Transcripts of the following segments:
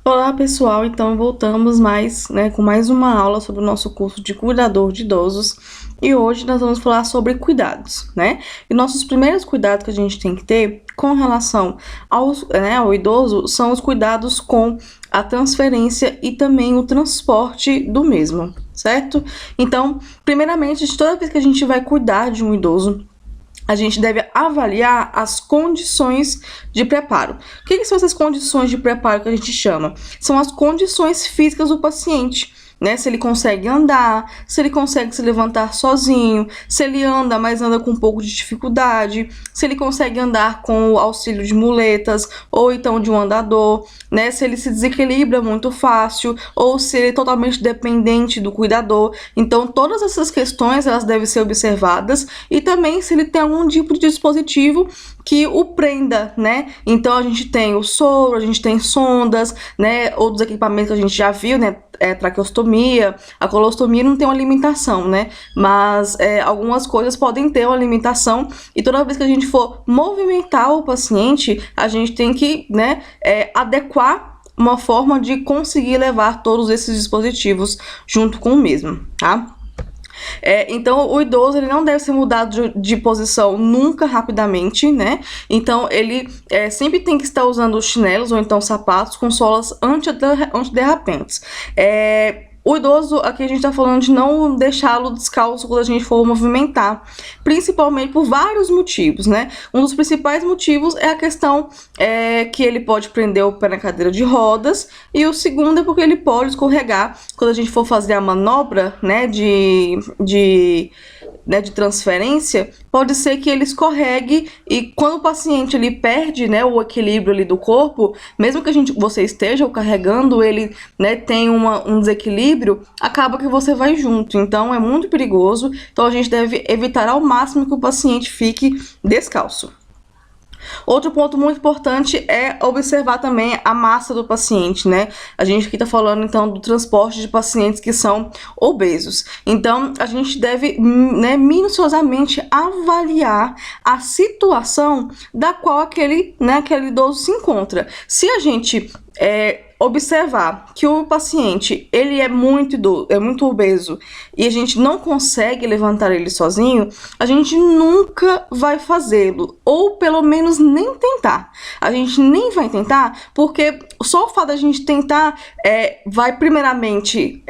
Olá pessoal, então voltamos com mais uma aula sobre o nosso curso de cuidador de idosos e hoje nós vamos falar sobre cuidados, né? E nossos primeiros cuidados que a gente tem que ter com relação ao idoso são os cuidados com a transferência e também o transporte do mesmo, certo? Então, primeiramente, toda vez que a gente vai cuidar de um idoso, a gente deve avaliar as condições de preparo. O que são essas condições de preparo que a gente chama? São as condições físicas do paciente, né? Se ele consegue andar, se ele consegue se levantar sozinho, se ele anda, mas anda com um pouco de dificuldade, se ele consegue andar com o auxílio de muletas ou então de um andador, né? Se ele se desequilibra muito fácil ou se ele é totalmente dependente do cuidador. Então, todas essas questões elas devem ser observadas e também se ele tem algum tipo de dispositivo que o prenda, né? Então, a gente tem o soro, a gente tem sondas, né? Outros equipamentos que a gente já viu, né? Traqueostomia, a colostomia não tem uma limitação, né? Mas algumas coisas podem ter uma limitação e toda vez que a gente for movimentar o paciente, a gente tem que, né, adequar uma forma de conseguir levar todos esses dispositivos junto com o mesmo, tá? Então, o idoso ele não deve ser mudado de posição nunca rapidamente, né? Então, ele sempre tem que estar usando chinelos ou então sapatos com solas antiderrapantes. O idoso, aqui a gente tá falando de não deixá-lo descalço quando a gente for movimentar, principalmente por vários motivos, né? Um dos principais motivos é a questão que ele pode prender o pé na cadeira de rodas, e o segundo é porque ele pode escorregar quando a gente for fazer a manobra, né, de transferência. Pode ser que ele escorregue e quando o paciente ele perde, né, o equilíbrio ali do corpo, mesmo que você esteja carregando ele, né, tem um desequilíbrio, acaba que você vai junto. Então é muito perigoso. Então a gente deve evitar ao máximo que o paciente fique descalço. Outro ponto muito importante é observar também a massa do paciente, né? A gente aqui tá falando, então, do transporte de pacientes que são obesos. Então, a gente deve, né, minuciosamente avaliar a situação da qual aquele idoso se encontra. Se a gente observar que o paciente ele é muito obeso e a gente não consegue levantar ele sozinho, a gente nunca vai fazê-lo, ou pelo menos nem tentar. A gente nem vai tentar, porque só o fato da gente tentar vai primeiramente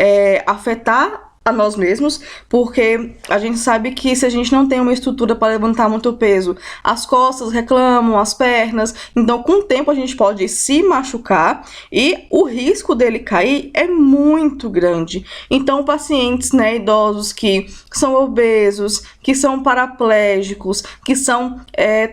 afetar a nós mesmos, porque a gente sabe que se a gente não tem uma estrutura para levantar muito peso, as costas reclamam, as pernas, então com o tempo a gente pode se machucar e o risco dele cair é muito grande. Então pacientes, né, idosos que são obesos, que são paraplégicos, que são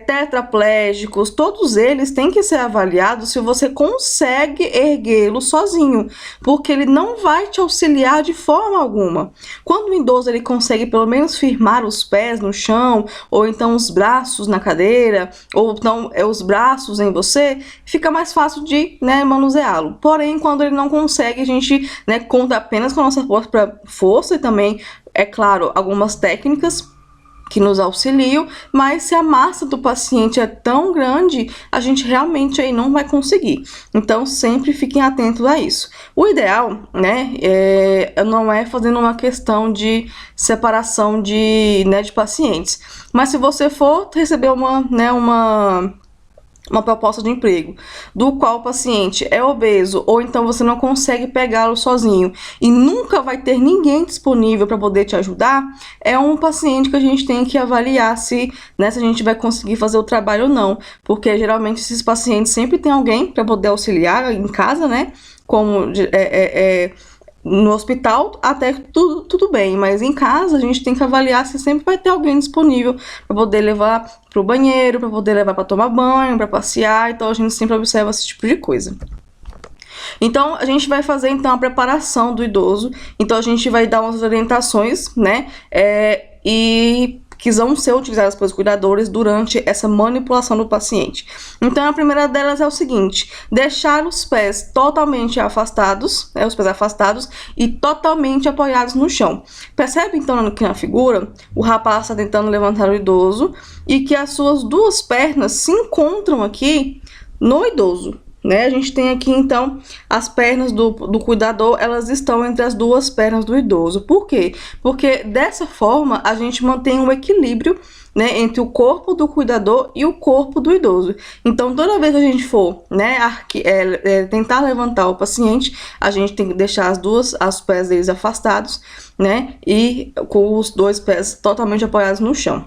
tetraplégicos, todos eles têm que ser avaliados se você consegue erguê-lo sozinho, porque ele não vai te auxiliar de forma alguma. Quando o idoso ele consegue pelo menos firmar os pés no chão, ou então os braços na cadeira, ou então os braços em você, fica mais fácil de, né, manuseá-lo. Porém, quando ele não consegue, a gente, né, conta apenas com a nossa força e também, é claro, algumas técnicas que nos auxiliam, mas se a massa do paciente é tão grande, a gente realmente aí não vai conseguir. Então, sempre fiquem atentos a isso. O ideal, né, não é fazendo uma questão de separação de pacientes, mas se você for receber uma proposta de emprego, do qual o paciente é obeso, ou então você não consegue pegá-lo sozinho e nunca vai ter ninguém disponível para poder te ajudar, é um paciente que a gente tem que avaliar se a gente vai conseguir fazer o trabalho ou não, porque geralmente esses pacientes sempre tem alguém para poder auxiliar em casa, né, como no hospital até tudo bem, mas em casa a gente tem que avaliar se sempre vai ter alguém disponível para poder levar para o banheiro, para poder levar para tomar banho, para passear. Então a gente sempre observa esse tipo de coisa. Então a gente vai fazer então a preparação do idoso. Então a gente vai dar umas orientações, né, e que vão ser utilizadas pelos cuidadores durante essa manipulação do paciente. Então, a primeira delas é o seguinte: deixar os pés totalmente afastados, né, os pés afastados e totalmente apoiados no chão. Percebe, então, que na figura, o rapaz está tentando levantar o idoso e que as suas duas pernas se encontram aqui no idoso, né? A gente tem aqui, então, as pernas do cuidador, elas estão entre as duas pernas do idoso. Por quê? Porque dessa forma a gente mantém um equilíbrio, né, entre o corpo do cuidador e o corpo do idoso. Então, toda vez que a gente for, né, tentar levantar o paciente, a gente tem que deixar os pés deles afastados, né, e com os dois pés totalmente apoiados no chão.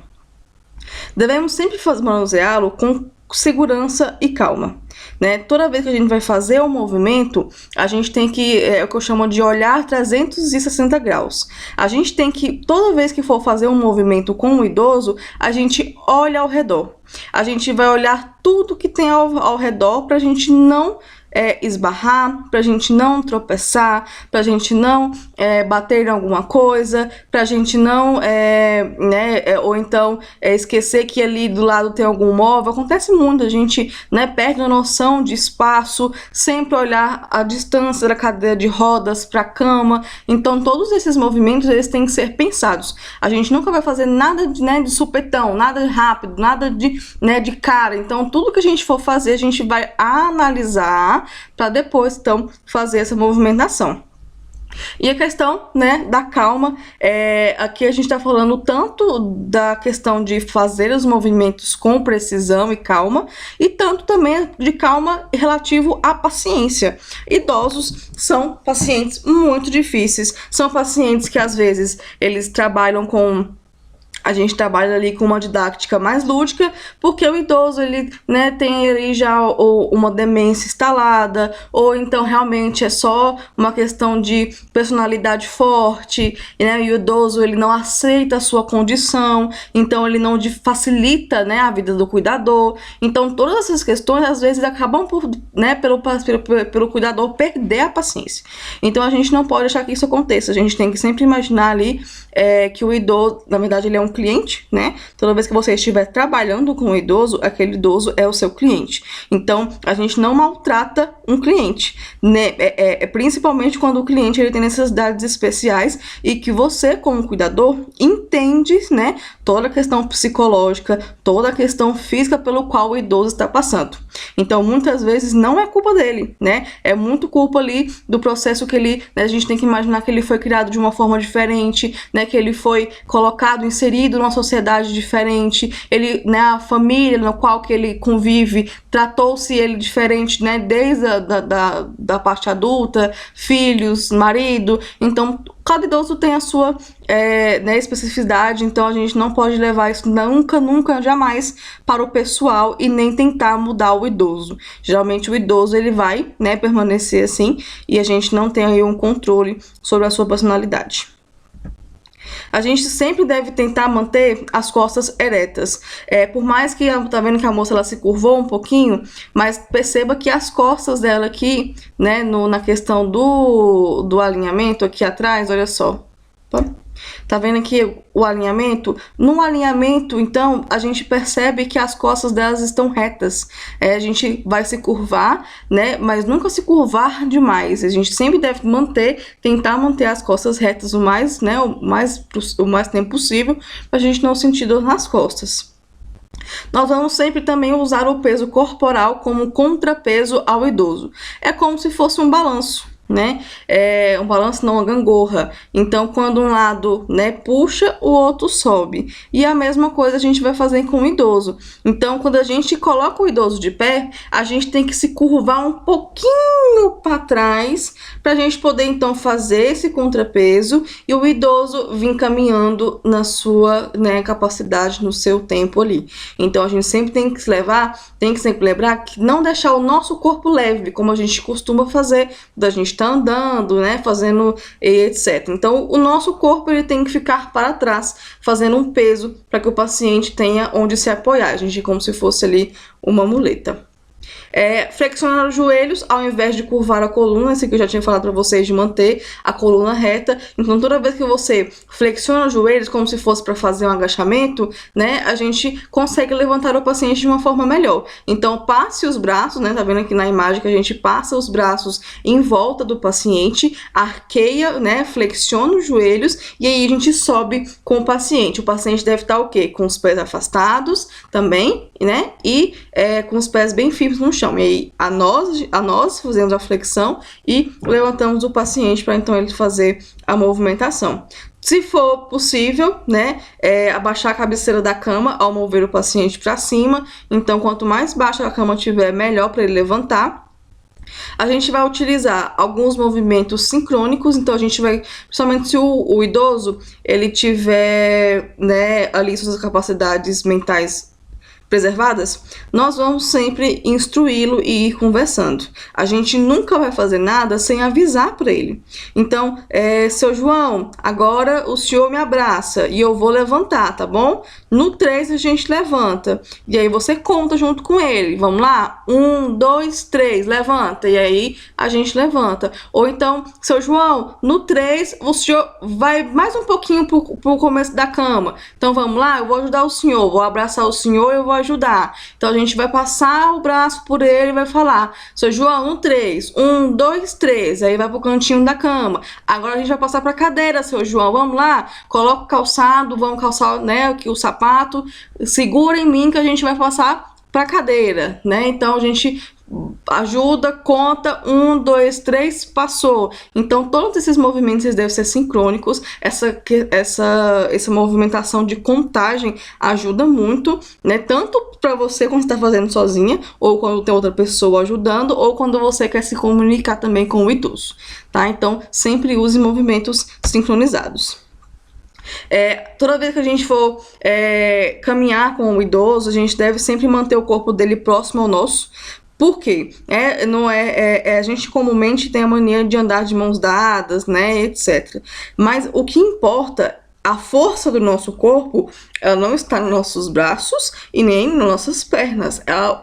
Devemos sempre manuseá-lo com segurança e calma, né? Toda vez que a gente vai fazer um movimento, a gente tem que, é o que eu chamo de olhar 360 graus. A gente tem que, toda vez que for fazer um movimento com o idoso, a gente olha ao redor. A gente vai olhar tudo que tem ao redor para a gente não esbarrar, pra gente não tropeçar, pra gente não bater em alguma coisa, pra gente não, ou então esquecer que ali do lado tem algum móvel. Acontece muito, a gente, né, perde a noção de espaço, sempre olhar a distância da cadeira de rodas pra cama. Então todos esses movimentos, eles têm que ser pensados. A gente nunca vai fazer nada de supetão, nada rápido, nada de cara. Então tudo que a gente for fazer, a gente vai analisar para depois, então, fazer essa movimentação. E a questão, né, da calma, aqui a gente está falando tanto da questão de fazer os movimentos com precisão e calma, e tanto também de calma relativo à paciência. Idosos são pacientes muito difíceis, são pacientes que às vezes eles trabalham com... A gente trabalha ali com uma didática mais lúdica, porque o idoso, ele, né, tem ali já uma demência instalada, ou então realmente é só uma questão de personalidade forte, né, e o idoso, ele não aceita a sua condição, então ele não facilita, né, a vida do cuidador. Então todas essas questões, às vezes, acabam por, né, pelo cuidador perder a paciência. Então a gente não pode deixar que isso aconteça, a gente tem que sempre imaginar ali que o idoso, na verdade, ele é um cliente, né? Toda vez que você estiver trabalhando com o idoso, aquele idoso é o seu cliente. Então, a gente não maltrata um cliente, né? Principalmente quando o cliente ele tem necessidades especiais e que você, como cuidador, entende, né, toda a questão psicológica, toda a questão física pelo qual o idoso está passando. Então, muitas vezes não é culpa dele, né? É muito culpa ali do processo que ele, né, a gente tem que imaginar que ele foi criado de uma forma diferente, né, que ele foi colocado, inserido numa sociedade diferente, ele, né, a família no qual que ele convive, tratou-se ele diferente, né, desde da parte adulta, filhos, marido. Então, cada idoso tem a sua né, especificidade, então a gente não pode levar isso nunca, jamais para o pessoal e nem tentar mudar o idoso. Geralmente o idoso ele vai, né, permanecer assim e a gente não tem aí um controle sobre a sua personalidade. A gente sempre deve tentar manter as costas eretas. Por mais que, tá vendo que a moça ela se curvou um pouquinho, mas perceba que as costas dela aqui, né, na questão do alinhamento aqui atrás, olha só. Tá vendo aqui o alinhamento? No alinhamento, então, a gente percebe que as costas delas estão retas. A gente vai se curvar, né? Mas nunca se curvar demais. A gente sempre deve tentar manter as costas retas o mais tempo possível, pra gente não sentir dor nas costas. Nós vamos sempre também usar o peso corporal como contrapeso ao idoso. É como se fosse um balanço, né? Um balanço, não, uma gangorra. Então, quando um lado, né, puxa, o outro sobe. E a mesma coisa a gente vai fazer com o idoso. Então, quando a gente coloca o idoso de pé, a gente tem que se curvar um pouquinho para trás, para a gente poder, então, fazer esse contrapeso e o idoso vir caminhando na sua, né, capacidade, no seu tempo ali. Então, a gente sempre tem que sempre lembrar que não deixar o nosso corpo leve, como a gente costuma fazer, da gente tá andando, né, fazendo etc. Então, o nosso corpo ele tem que ficar para trás, fazendo um peso para que o paciente tenha onde se apoiar. A gente como se fosse ali uma muleta. Flexionar os joelhos ao invés de curvar a coluna, esse que eu já tinha falado para vocês, de manter a coluna reta. Então toda vez que você flexiona os joelhos como se fosse para fazer um agachamento, né, a gente consegue levantar o paciente de uma forma melhor. Então passe os braços, né, tá vendo aqui na imagem que a gente passa os braços em volta do paciente, arqueia, né, flexiona os joelhos e aí a gente sobe com o paciente. O paciente deve estar o quê? Com os pés afastados também, né, e com os pés bem firmes firmes no chão. E aí a nós fazemos a flexão e levantamos o paciente para então ele fazer a movimentação. Se for possível, né, abaixar a cabeceira da cama ao mover o paciente para cima. Então, quanto mais baixa a cama tiver, melhor para ele levantar. A gente vai utilizar alguns movimentos sincrônicos, então a gente vai, principalmente se o idoso ele tiver, né, ali suas capacidades mentais preservadas, nós vamos sempre instruí-lo e ir conversando. A gente nunca vai fazer nada sem avisar para ele. Então, seu João, agora o senhor me abraça e eu vou levantar, tá bom? No 3 a gente levanta. E aí você conta junto com ele. Vamos lá? 1, 2, 3, levanta. E aí a gente levanta. Ou então, seu João, no 3 o senhor vai mais um pouquinho pro começo da cama. Então vamos lá, eu vou ajudar o senhor, vou abraçar o senhor, eu vou ajudar. Então a gente vai passar o braço por ele e vai falar: seu João, no 3, 1, 2, 3. Aí vai pro cantinho da cama. Agora a gente vai passar pra cadeira, seu João. Vamos lá? Coloca o calçado, vamos calçar, né, aqui o sapato. Segura em mim que a gente vai passar pra cadeira, né? Então a gente ajuda, conta, 1, 2, 3, passou. Então todos esses movimentos eles devem ser sincrônicos. Essa movimentação de contagem ajuda muito, né? Tanto para você quando está fazendo sozinha, ou quando tem outra pessoa ajudando, ou quando você quer se comunicar também com o idoso, tá? Então sempre use movimentos sincronizados. Toda vez que a gente for caminhar com o idoso, a gente deve sempre manter o corpo dele próximo ao nosso. Por quê? A gente comumente tem a mania de andar de mãos dadas, né, etc. Mas o que importa, a força do nosso corpo, ela não está nos nossos braços e nem nas nossas pernas.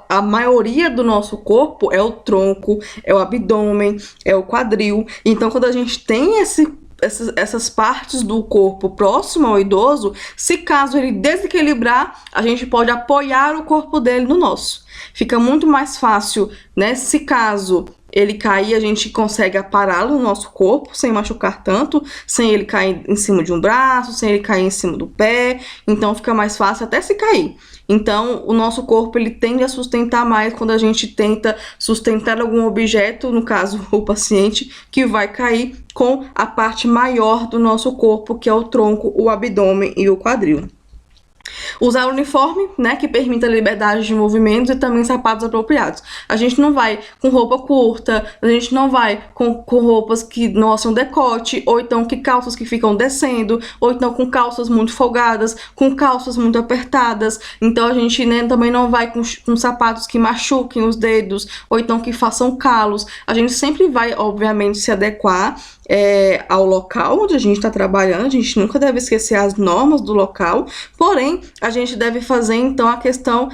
A maioria do nosso corpo é o tronco, é o abdômen, é o quadril. Então, quando a gente tem essas partes do corpo próximo ao idoso, se caso ele desequilibrar, a gente pode apoiar o corpo dele no nosso. Fica muito mais fácil, né? Se caso ele cair, a gente consegue apará-lo no nosso corpo, sem machucar tanto, sem ele cair em cima de um braço, sem ele cair em cima do pé. Então fica mais fácil até se cair. Então o nosso corpo ele tende a sustentar mais quando a gente tenta sustentar algum objeto, no caso o paciente, que vai cair com a parte maior do nosso corpo, que é o tronco, o abdômen e o quadril. Usar uniforme, né, que permita liberdade de movimentos e também sapatos apropriados. A gente não vai com roupa curta, a gente não vai com roupas que mostram decote, ou então que calças que ficam descendo, ou então com calças muito folgadas, com calças muito apertadas. Então a gente, né, também não vai com sapatos que machuquem os dedos, ou então que façam calos. A gente sempre vai, obviamente, se adequar ao local onde a gente está trabalhando. A gente nunca deve esquecer as normas do local, porém a gente deve fazer então a questão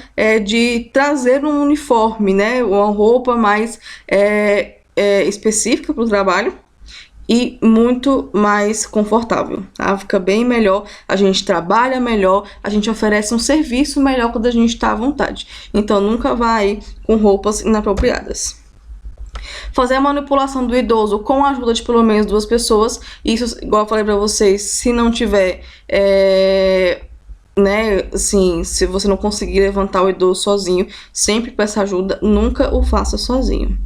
de trazer um uniforme, né, uma roupa mais específica para o trabalho e muito mais confortável, tá? Fica bem melhor, a gente trabalha melhor, a gente oferece um serviço melhor quando a gente está à vontade. Então nunca vai com roupas inapropriadas. Fazer a manipulação do idoso com a ajuda de pelo menos 2 pessoas. Isso, igual eu falei pra vocês, se não tiver, né, assim, se você não conseguir levantar o idoso sozinho, sempre peça ajuda, nunca o faça sozinho,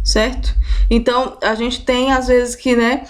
certo? Então, a gente tem às vezes que, né,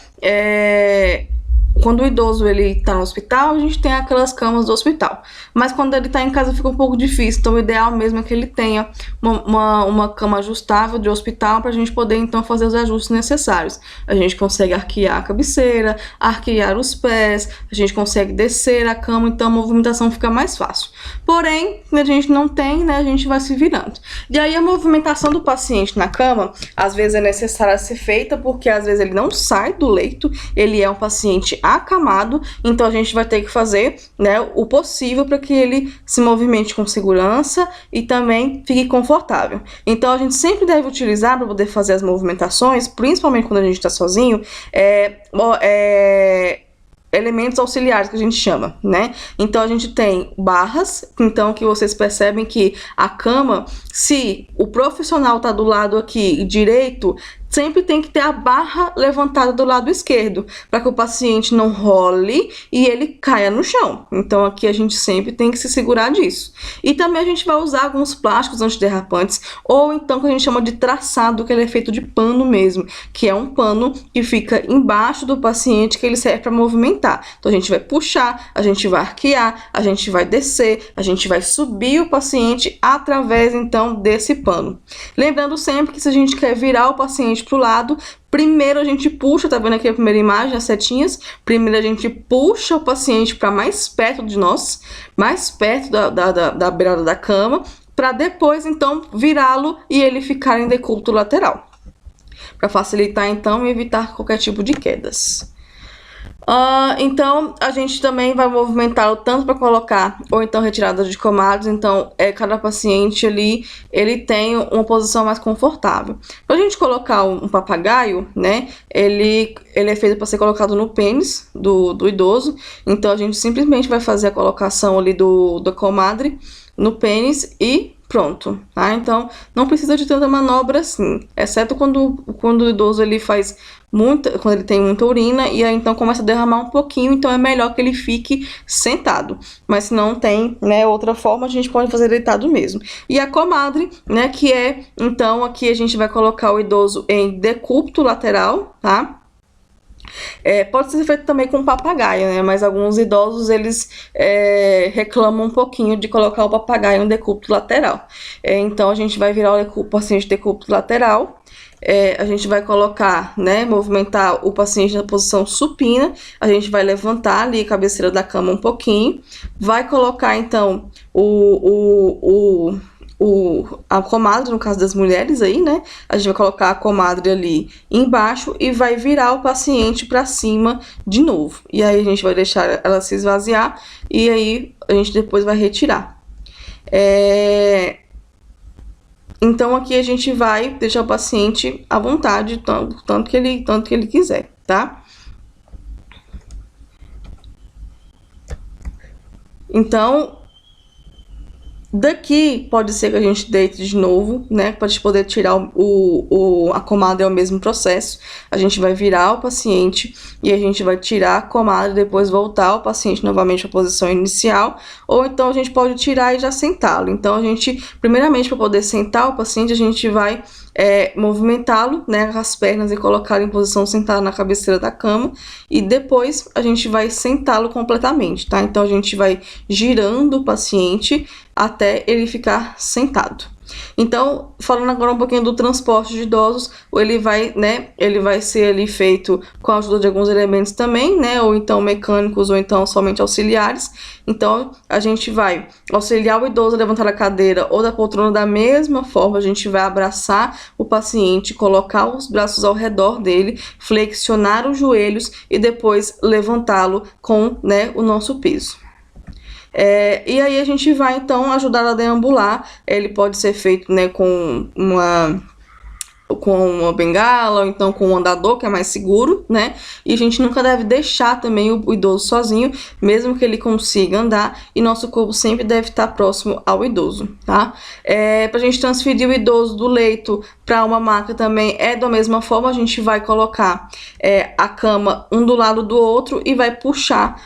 quando o idoso ele tá no hospital, a gente tem aquelas camas do hospital. Mas quando ele tá em casa fica um pouco difícil. Então o ideal mesmo é que ele tenha uma cama ajustável de hospital pra gente poder então fazer os ajustes necessários. A gente consegue arquear a cabeceira, arquear os pés, a gente consegue descer a cama, então a movimentação fica mais fácil. Porém, a gente não tem, né, a gente vai se virando. E aí a movimentação do paciente na cama, às vezes é necessária ser feita porque às vezes ele não sai do leito, ele é um paciente acamado, então a gente vai ter que fazer, né, o possível para que ele se movimente com segurança e também fique confortável. Então a gente sempre deve utilizar para poder fazer as movimentações, principalmente quando a gente está sozinho, elementos auxiliares que a gente chama, né? Então a gente tem barras, então que vocês percebem que a cama, se o profissional tá do lado aqui direito, sempre tem que ter a barra levantada do lado esquerdo, para que o paciente não role e ele caia no chão. Então aqui a gente sempre tem que se segurar disso. E também a gente vai usar alguns plásticos antiderrapantes, ou então que a gente chama de traçado, que ele é feito de pano mesmo, que é um pano que fica embaixo do paciente, que ele serve para movimentar. Então a gente vai puxar, a gente vai arquear, a gente vai descer, a gente vai subir o paciente através então desse pano. Lembrando sempre que se a gente quer virar o paciente para o lado, primeiro a gente puxa, tá vendo aqui a primeira imagem, as setinhas? Primeiro a gente puxa o paciente para mais perto de nós, mais perto da beirada da cama, para depois então virá-lo e ele ficar em decúbito lateral, para facilitar então e evitar qualquer tipo de quedas. Então a gente também vai movimentá-lo tanto para colocar ou então retirada de comadres. Então cada paciente ali ele tem uma posição mais confortável. Para a gente colocar um papagaio, né, ele é feito para ser colocado no pênis do idoso. Então a gente simplesmente vai fazer a colocação ali da comadre no pênis e pronto, tá? Então não precisa de tanta manobra assim, exceto quando o idoso ele faz quando ele tem muita urina e aí então começa a derramar um pouquinho, então é melhor que ele fique sentado. Mas se não tem, né, outra forma, a gente pode fazer deitado mesmo. E a comadre, né, que é, então aqui a gente vai colocar o idoso em decúbito lateral, tá? Pode ser feito também com papagaio, né? Mas alguns idosos, eles reclamam um pouquinho de colocar o papagaio em decúbito lateral. Então, a gente vai virar o paciente de decúbito lateral. A gente vai colocar, né, movimentar o paciente na posição supina. A gente vai levantar ali a cabeceira da cama um pouquinho. Vai colocar, então, a comadre, no caso das mulheres aí, né? A gente vai colocar a comadre ali embaixo e vai virar o paciente para cima de novo. E aí a gente vai deixar ela se esvaziar e aí a gente depois vai retirar. Então aqui a gente vai deixar o paciente à vontade, tanto que ele quiser, tá? Então daqui pode ser que a gente deite de novo, né? Para gente poder tirar a comadre, é o mesmo processo. A gente vai virar o paciente e a gente vai tirar a comadre, depois voltar o paciente novamente para a posição inicial. Ou então a gente pode tirar e já sentá-lo. Então a gente, primeiramente, para poder sentar o paciente, a gente vai movimentá-lo, né, com as pernas e colocá-lo em posição sentada na cabeceira da cama. E depois a gente vai sentá-lo completamente, tá? Então a gente vai girando o paciente até ele ficar sentado. Então, falando agora um pouquinho do transporte de idosos, ele vai ser ali feito com a ajuda de alguns elementos também, né, ou então mecânicos, ou então somente auxiliares. Então, a gente vai auxiliar o idoso a levantar a cadeira ou da poltrona da mesma forma, a gente vai abraçar o paciente, colocar os braços ao redor dele, flexionar os joelhos e depois levantá-lo com, né, o nosso peso. E aí a gente vai então ajudar a deambular. Ele pode ser feito, né, com uma bengala ou então com um andador, que é mais seguro, né? E a gente nunca deve deixar também o idoso sozinho, mesmo que ele consiga andar, e nosso corpo sempre deve estar próximo ao idoso, tá? Pra gente transferir o idoso do leito para uma maca também é da mesma forma. A gente vai colocar a cama um do lado do outro e vai puxar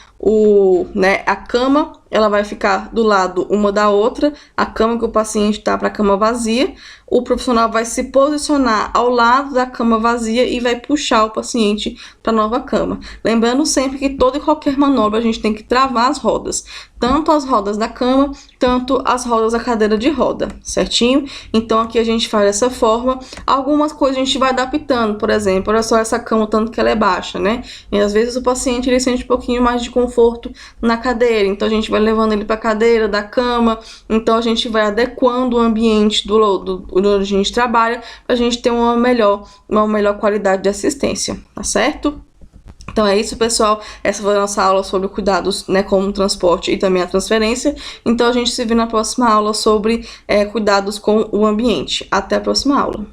a cama, ela vai ficar do lado uma da outra, a cama que o paciente está para a cama vazia. O profissional vai se posicionar ao lado da cama vazia e vai puxar o paciente para a nova cama. Lembrando sempre que toda e qualquer manobra a gente tem que travar as rodas, tanto as rodas da cama, tanto as rodas da cadeira de roda, certinho? Então aqui a gente faz dessa forma. Algumas coisas a gente vai adaptando, por exemplo, olha só essa cama, tanto que ela é baixa, né? E às vezes o paciente ele sente um pouquinho mais de conforto na cadeira, então a gente vai levando ele para a cadeira da cama. Então a gente vai adequando o ambiente do onde a gente trabalha, para a gente ter uma melhor qualidade de assistência, tá certo? Então é isso, pessoal. Essa foi a nossa aula sobre cuidados, né, com o transporte e também a transferência. Então a gente se vê na próxima aula sobre cuidados com o ambiente. Até a próxima aula.